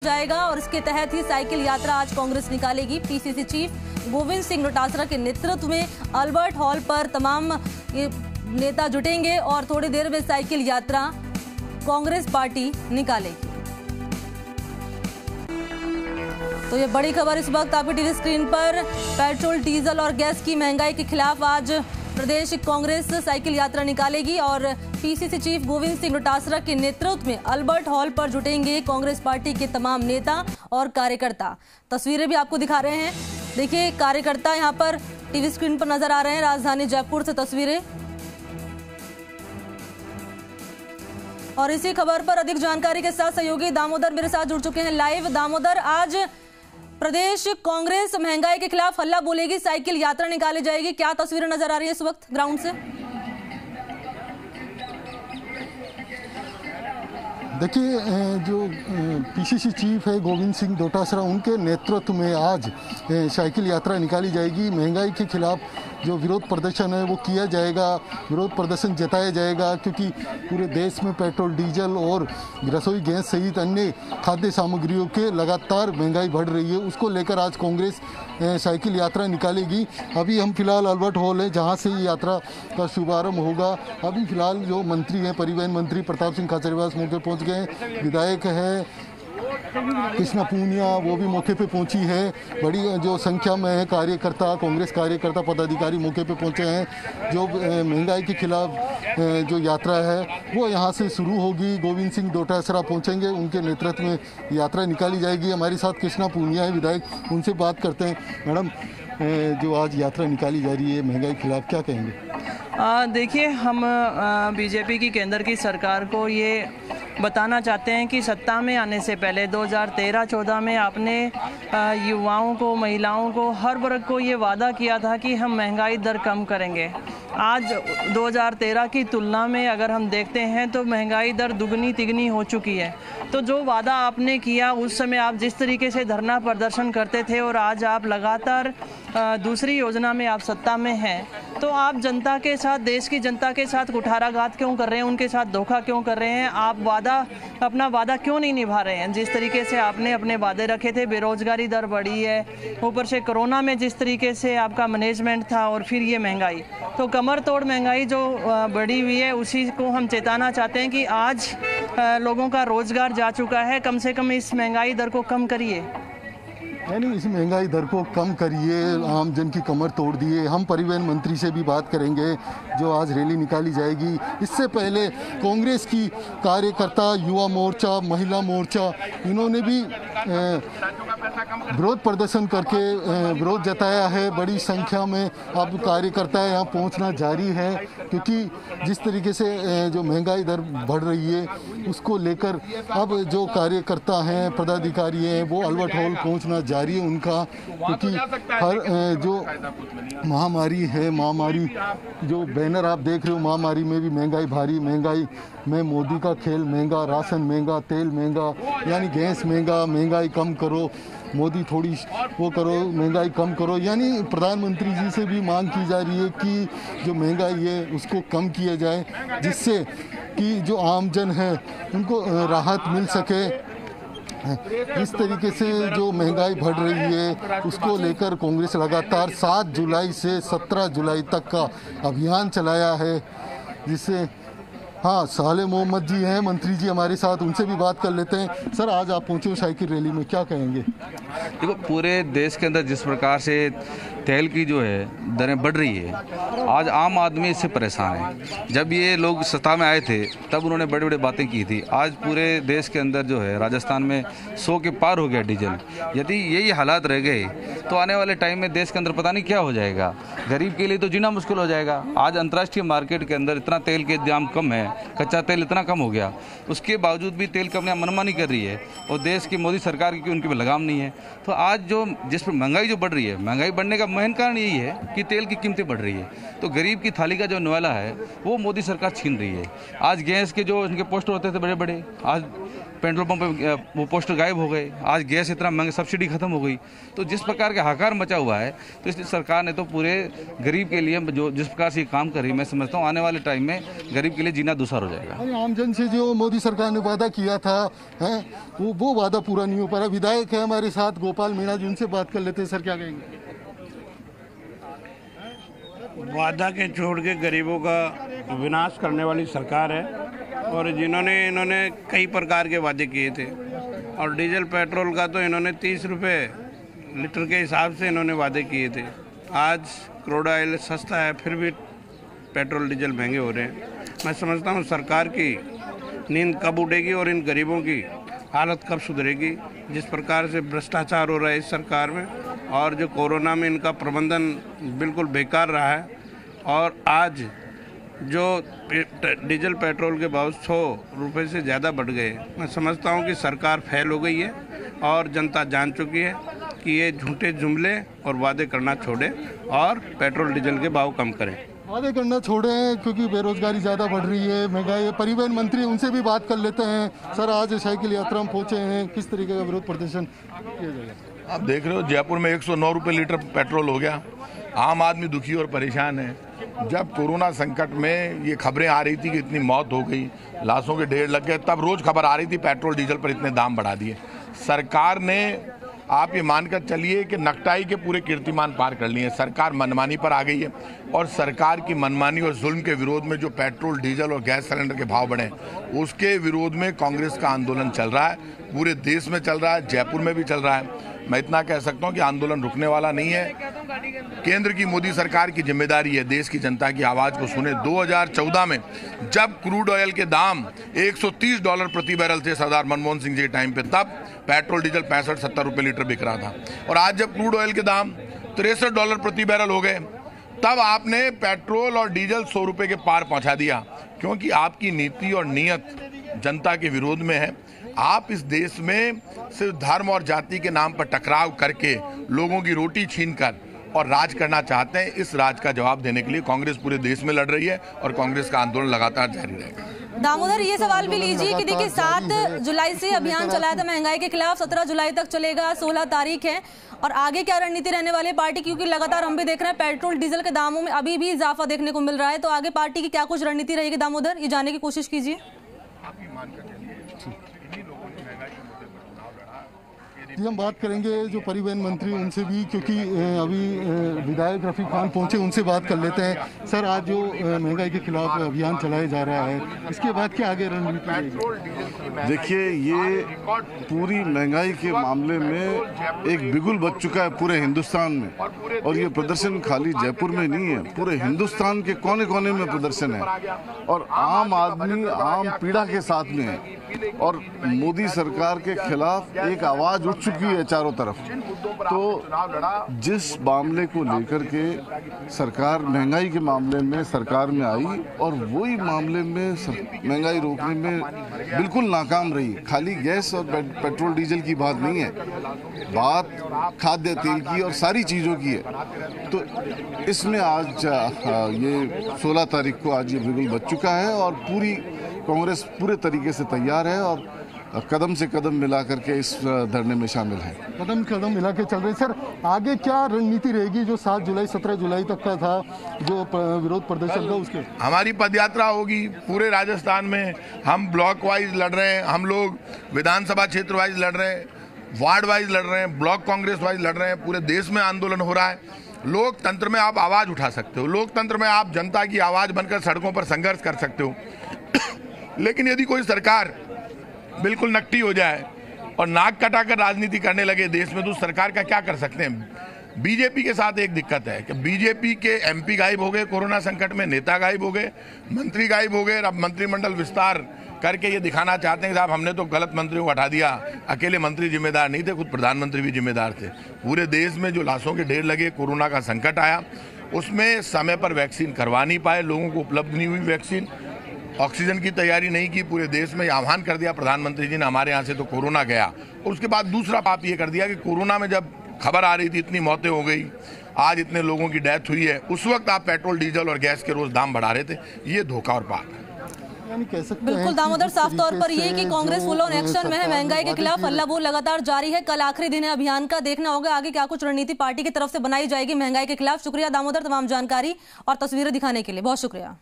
जाएगा और इसके तहत ही साइकिल यात्रा आज कांग्रेस निकालेगी। पीसीसी चीफ गोविंद सिंह डोटासरा के नेतृत्व में अल्बर्ट हॉल पर तमाम नेता जुटेंगे और थोड़ी देर में साइकिल यात्रा कांग्रेस पार्टी निकालेगी। तो ये बड़ी खबर इस वक्त आपकी टीवी स्क्रीन पर। पेट्रोल, डीजल और गैस की महंगाई के खिलाफ आज प्रदेश कांग्रेस साइकिल यात्रा निकालेगी और पीसीसी चीफ गोविंद सिंह डोटासरा के नेतृत्व में अल्बर्ट हॉल पर जुटेंगे कांग्रेस पार्टी के तमाम नेता और कार्यकर्ता। तस्वीरें भी आपको दिखा रहे हैं। देखिए, कार्यकर्ता यहां पर टीवी स्क्रीन पर नजर आ रहे हैं। राजधानी जयपुर से तस्वीरें। और इसी खबर पर अधिक जानकारी के साथ सहयोगी दामोदर मेरे साथ जुड़ चुके हैं लाइव। दामोदर, आज प्रदेश कांग्रेस महंगाई के खिलाफ हल्ला बोलेगी, साइकिल यात्रा निकाली जाएगी, क्या तस्वीरें नजर आ रही है इस वक्त ग्राउंड से? देखिए, जो पीसीसी चीफ है गोविंद सिंह डोटासरा, उनके नेतृत्व में आज साइकिल यात्रा निकाली जाएगी। महंगाई के खिलाफ जो विरोध प्रदर्शन है वो किया जाएगा, विरोध प्रदर्शन जताया जाएगा, क्योंकि पूरे देश में पेट्रोल, डीजल और रसोई गैस सहित अन्य खाद्य सामग्रियों के लगातार महंगाई बढ़ रही है। उसको लेकर आज कांग्रेस साइकिल यात्रा निकालेगी। अभी हम फिलहाल अल्बर्ट हॉल है जहां से ये यात्रा का शुभारंभ होगा। अभी फिलहाल जो मंत्री हैं, परिवहन मंत्री प्रताप सिंह खाचरियावास मौके पहुँच गए, विधायक है कृष्णा पूनिया वो भी मौके पे पहुंची है। बड़ी जो संख्या में है कार्यकर्ता, कांग्रेस कार्यकर्ता, पदाधिकारी मौके पे पहुंचे हैं। जो महंगाई के खिलाफ जो यात्रा है वो यहां से शुरू होगी। गोविंद सिंह डोटासरा पहुंचेंगे, उनके नेतृत्व में यात्रा निकाली जाएगी। हमारे साथ कृष्णा पूनिया है, विधायक, उनसे बात करते हैं। मैडम, जो आज यात्रा निकाली जा रही है महंगाई के खिलाफ, क्या कहेंगे? देखिए, हम बीजेपी की केंद्र की सरकार को ये बताना चाहते हैं कि सत्ता में आने से पहले 2013-14 में आपने युवाओं को, महिलाओं को, हर वर्ग को ये वादा किया था कि हम महंगाई दर कम करेंगे। आज 2013 की तुलना में अगर हम देखते हैं तो महंगाई दर दुगनी तिगनी हो चुकी है। तो जो वादा आपने किया उस समय आप जिस तरीके से धरना प्रदर्शन करते थे और आज आप लगातार दूसरी योजना में आप सत्ता में हैं, तो आप जनता के साथ, देश की जनता के साथ कुठाराघात क्यों कर रहे हैं, उनके साथ धोखा क्यों कर रहे हैं? आप अपना वादा क्यों नहीं निभा रहे हैं? जिस तरीके से आपने अपने वादे रखे थे, बेरोजगारी दर बढ़ी है, ऊपर से कोरोना में जिस तरीके से आपका मैनेजमेंट था और फिर ये महंगाई, तो कमर तोड़ महंगाई जो बढ़ी हुई है उसी को हम चेताना चाहते हैं कि आज लोगों का रोजगार जा चुका है। कम से कम इस महंगाई दर को कम करिए। यानी इस महंगाई दर को कम करिए, आम जन की कमर तोड़ दिए। हम परिवहन मंत्री से भी बात करेंगे, जो आज रैली निकाली जाएगी। इससे पहले कांग्रेस की कार्यकर्ता, युवा मोर्चा, महिला मोर्चा, इन्होंने भी विरोध प्रदर्शन करके विरोध जताया है। बड़ी संख्या में अब कार्यकर्ता यहाँ पहुँचना जारी है, क्योंकि जिस तरीके से जो महंगाई दर बढ़ रही है उसको लेकर अब जो कार्यकर्ता हैं, पदाधिकारी हैं, वो अल्बर्ट हॉल पहुँचना जारी है उनका। क्योंकि हर जो महामारी है, महामारी जो बैनर आप देख रहे हो, महामारी में भी महंगाई, भारी महंगाई में मोदी का खेल, महंगा राशन, महंगा तेल, महंगा यानी गैस महंगा, महंगाई कम करो, मोदी थोड़ी वो करो, महंगाई कम करो। यानी प्रधानमंत्री जी से भी मांग की जा रही है कि जो महंगाई है उसको कम किया जाए, जिससे कि जो आमजन है उनको राहत मिल सके। इस तरीके से जो महंगाई बढ़ रही है उसको लेकर कांग्रेस लगातार 7 जुलाई से 17 जुलाई तक का अभियान चलाया है, जिससे साले मोहम्मद जी हैं मंत्री जी हमारे साथ, उनसे भी बात कर लेते हैं। सर, आज आप पहुंचे हो साइकिल रैली में, क्या कहेंगे? देखो, पूरे देश के अंदर जिस प्रकार से तेल की जो है दरें बढ़ रही है, आज आम आदमी इससे परेशान है। जब ये लोग सत्ता में आए थे तब उन्होंने बड़ी बड़ी बातें की थी। आज पूरे देश के अंदर जो है, राजस्थान में 100 के पार हो गया डीजल। यदि यही हालात रह गए तो आने वाले टाइम में देश के अंदर पता नहीं क्या हो जाएगा। गरीब के लिए तो जीना मुश्किल हो जाएगा। आज अंतर्राष्ट्रीय मार्केट के अंदर इतना तेल के दाम कम है, कच्चा तेल इतना कम हो गया, उसके बावजूद भी तेल कंपनियां मनमानी कर रही है और देश की मोदी सरकार की उनकी लगाम नहीं है। तो आज जो जिस पर महंगाई जो बढ़ रही है, महंगाई बढ़ने का मेन कारण यही है कि तेल की कीमतें बढ़ रही है। तो गरीब की थाली का जो निवाला है वो मोदी सरकार छीन रही है। आज गैस के जो इनके पोस्टर होते थे बड़े बड़े, आज पेट्रोल पंप पे वो पोस्टर गायब हो गए, आज गैस इतना महंगा, सब्सिडी खत्म हो गई। तो जिस प्रकार का हाहाकार मचा हुआ है, तो इसलिए सरकार ने तो पूरे गरीब के लिए जो जिस प्रकार से काम कर रही है, मैं समझता हूँ आने वाले टाइम में गरीब के लिए जीना दुश्वार हो जाएगा। आमजन से जो मोदी सरकार ने वादा किया था है वो वादा पूरा नहीं हो पा रहा। विधायक है हमारे साथ गोपाल मीणा जी, उनसे बात कर लेते हैं। सर क्या कहेंगे? वादा के छोड़ के गरीबों का विनाश करने वाली सरकार है, और इन्होंने कई प्रकार के वादे किए थे। और डीजल पेट्रोल का तो इन्होंने 30 रुपये लीटर के हिसाब से इन्होंने वादे किए थे। आज क्रूड ऑयल सस्ता है, फिर भी पेट्रोल डीजल महंगे हो रहे हैं। मैं समझता हूँ सरकार की नींद कब उड़ेगी और इन गरीबों की हालत कब सुधरेगी। जिस प्रकार से भ्रष्टाचार हो रहा है इस सरकार में, और जो कोरोना में इनका प्रबंधन बिल्कुल बेकार रहा है, और आज जो डीजल पेट्रोल के भाव 100 रुपये से ज़्यादा बढ़ गए। मैं समझता हूँ कि सरकार फेल हो गई है और जनता जान चुकी है कि ये झूठे जुमले और वादे करना छोड़े और पेट्रोल डीजल के भाव कम करें। वादे करना छोड़े क्योंकि बेरोजगारी ज़्यादा बढ़ रही है, महंगाई। परिवहन मंत्री, उनसे भी बात कर लेते हैं। सर आज साइकिल यात्रा में पहुँचे हैं, किस तरीके का विरोध प्रदर्शन किया जाएगा? आप देख रहे हो जयपुर में 109 रुपये लीटर पेट्रोल हो गया। आम आदमी दुखी और परेशान है। जब कोरोना संकट में ये खबरें आ रही थी कि इतनी मौत हो गई, लाशों के ढेर लग गए, तब रोज खबर आ रही थी पेट्रोल डीजल पर इतने दाम बढ़ा दिए। सरकार ने, आप ये मानकर चलिए कि नकटाई के पूरे कीर्तिमान पार कर लिए। सरकार मनमानी पर आ गई है, और सरकार की मनमानी और जुल्म के विरोध में जो पेट्रोल डीजल और गैस सिलेंडर के भाव बढ़े, उसके विरोध में कांग्रेस का आंदोलन चल रहा है। पूरे देश में चल रहा है, जयपुर में भी चल रहा है। मैं इतना कह सकता हूं कि आंदोलन रुकने वाला नहीं है। केंद्र की मोदी सरकार की जिम्मेदारी है देश की जनता की आवाज को सुने। 2014 में जब क्रूड ऑयल के दाम $130 प्रति बैरल थे सरदार मनमोहन सिंह जी के टाइम पे, तब पेट्रोल डीजल 65-70 रुपये लीटर बिक रहा था। और आज जब क्रूड ऑयल के दाम $63 प्रति बैरल हो गए, तब आपने पेट्रोल और डीजल 100 रुपये के पार पहुंचा दिया, क्योंकि आपकी नीति और नीयत जनता के विरोध में है। आप इस देश में सिर्फ धर्म और जाति के नाम पर टकराव करके लोगों की रोटी छीनकर और राज करना चाहते हैं। इस राज का जवाब देने के लिए कांग्रेस पूरे देश में लड़ रही है, और कांग्रेस का आंदोलन लगातार जारी रहेगा। दामोदर, ये सवाल भी लीजिए कि देखिए 7 जुलाई से अभियान चलाया था महंगाई के खिलाफ, 17 जुलाई तक चलेगा, 16 तारीख है। और आगे क्या रणनीति रहने वाली है पार्टी, क्योंकि लगातार हम भी देख रहे हैं पेट्रोल डीजल के दामों में अभी भी इजाफा देखने को मिल रहा है। तो आगे पार्टी की क्या कुछ रणनीति रहेगी दामोदर, ये जानने की कोशिश कीजिए। हम बात करेंगे जो परिवहन मंत्री, उनसे भी, क्योंकि अभी विधायक रफीक खान पहुंचे, उनसे बात कर लेते हैं। सर आज जो महंगाई के खिलाफ अभियान चलाया जा रहा है, इसके बाद क्या आगे रणनीति रहेगी? देखिए, ये पूरी महंगाई के मामले में एक बिगुल बच चुका है पूरे हिंदुस्तान में, और ये प्रदर्शन खाली जयपुर में नहीं है, पूरे हिंदुस्तान के कोने कोने में प्रदर्शन है, और आम आदमी आम पीड़ा के साथ में है। और मोदी सरकार के खिलाफ एक आवाज उठ चुकी है चारों तरफ। तो जिस मामले को लेकर के सरकार महंगाई के मामले में सरकार में आई, और वही मामले में महंगाई रोकने में बिल्कुल नाकाम रही। खाली गैस और पेट्रोल डीजल की बात नहीं है, बात खाद्य तेल की और सारी चीज़ों की है। तो इसमें आज ये 16 तारीख को आज ये बिल्कुल बच चुका है, और पूरी कांग्रेस पूरे तरीके से तैयार है और कदम से कदम मिला करके इस धरने में शामिल है। कदम कदम मिला के चल रहे। सर आगे क्या रणनीति रहेगी जो 7 जुलाई 17 जुलाई तक का था जो विरोध प्रदर्शन का, उसके? हमारी पदयात्रा होगी पूरे राजस्थान में। हम ब्लॉक वाइज लड़ रहे हैं, हम लोग विधानसभा क्षेत्र वाइज लड़ रहे हैं, वार्ड वाइज लड़ रहे हैं, ब्लॉक कांग्रेस वाइज लड़ रहे हैं। पूरे देश में आंदोलन हो रहा है। लोकतंत्र में आप आवाज उठा सकते हो, लोकतंत्र में आप जनता की आवाज बनकर सड़कों पर संघर्ष कर सकते हो। लेकिन यदि कोई सरकार बिल्कुल नकटी हो जाए और नाक कटाकर राजनीति करने लगे देश में, तो सरकार का क्या कर सकते हैं? बीजेपी के साथ एक दिक्कत है कि बीजेपी के एमपी गायब हो गए कोरोना संकट में, नेता गायब हो गए, मंत्री गायब हो गए। अब मंत्रिमंडल विस्तार करके ये दिखाना चाहते हैं कि साहब हमने तो गलत मंत्रियों को हटा दिया। अकेले मंत्री जिम्मेदार नहीं थे, खुद प्रधानमंत्री भी जिम्मेदार थे। पूरे देश में जो लाशों के ढेर लगे, कोरोना का संकट आया, उसमें समय पर वैक्सीन करवा नहीं पाए, लोगों को उपलब्ध नहीं हुई वैक्सीन, ऑक्सीजन की तैयारी नहीं की। पूरे देश में आह्वान कर दिया प्रधानमंत्री जी ने, हमारे यहाँ से तो कोरोना गया। और उसके बाद दूसरा पाप ये कर दिया कि कोरोना में जब खबर आ रही थी इतनी मौतें हो गई, आज इतने लोगों की डेथ हुई है, उस वक्त आप पेट्रोल डीजल और गैस के रोज दाम बढ़ा रहे थे। ये धोखा और पाप है। यानी कह सकते हैं बिल्कुल दामोदर, साफ तौर पर ये कि कांग्रेस फुल ऑन एक्शन में है, महंगाई के खिलाफ हल्ला बोल लगातार जारी है। कल आखिरी दिन है अभियान का, देखना होगा आगे क्या कुछ रणनीति पार्टी की तरफ से बनाई जाएगी महंगाई के खिलाफ। शुक्रिया दामोदर तमाम जानकारी और तस्वीरें दिखाने के लिए, बहुत शुक्रिया।